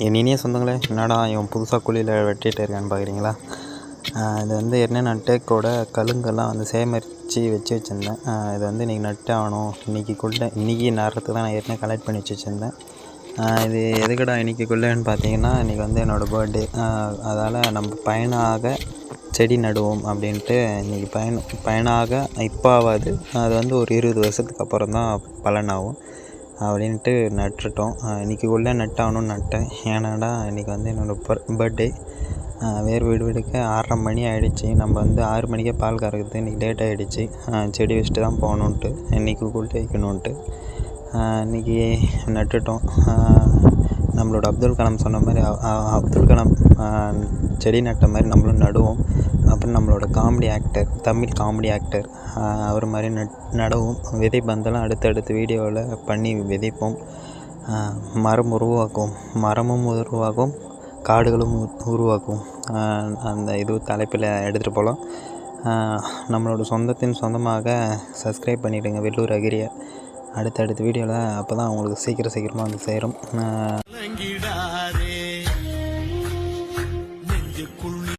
என் இனிய சொந்தங்களே, என்னடா இவன் புதுசாக குழியில் வெட்டிகிட்டு இருக்கான்னு பார்க்குறீங்களா? இது வந்து என்ன டேக்கோட கழுங்கெல்லாம் வந்து சேகரித்து வச்சுருந்தேன். இது வந்து இன்றைக்கி நட்டு ஆகணும். இன்றைக்கி நடுறதுக்கு தான் நான் ஏற்கனவே கலெக்ட் பண்ணி வச்சுருந்தேன். இது எதுக்கடா இன்றைக்கிக்குள்ளேன்னு பார்த்தீங்கன்னா, இன்றைக்கி வந்து என்னோடய பர்த்டே. அதால் நம்ம பயனாக செடி நடுவோம் அப்படின்ட்டு இன்றைக்கி பயனாக இப்போ ஆகாது, அது வந்து ஒரு 20 வருஷத்துக்கு அப்புறம் தான் பலனாகும் அப்படின்ட்டு நட்டுட்டோம். இன்றைக்கிக்குள்ளே நட்டாகணும்னு நட்டேன். ஏன்னாடா இன்றைக்கி வந்து என்னோடய பர்த்டே. வேறு வீடுக்க 6:30 மணி ஆகிடுச்சி. நம்ம வந்து 6 மணிக்கே பால் கறக்குது. இன்றைக்கி லேட் ஆகிடுச்சி. செடி வச்சுட்டு தான் போகணுன்ட்டு, இன்றைக்கிக்குள்ளே வைக்கணுன்ட்டு இன்றைக்கி நட்டுட்டோம். நம்மளோட அப்துல் கலாம் சொன்ன மாதிரி அப்துல் கலாம் செடி நட்ட மாதிரி நம்மளும் நடுவோம். அப்புறம் நம்மளோட comedy actor, Tamil comedy actor அவர் மாதிரி நடவும். விதை பந்தெல்லாம் அடுத்தடுத்த வீடியோவில் பண்ணி விதைப்போம். மரமும் உருவாகும், காடுகளும் உருவாக்கும். அந்த இது தலைப்பில் எடுத்துகிட்டு போகலாம். நம்மளோட சொந்தமாக சப்ஸ்கிரைப் பண்ணிவிடுங்க வெள்ளூர் அகிரியை. அடுத்தடுத்த வீடியோவில் அப்போ தான் உங்களுக்கு சீக்கிரமாக வந்து சேரும்.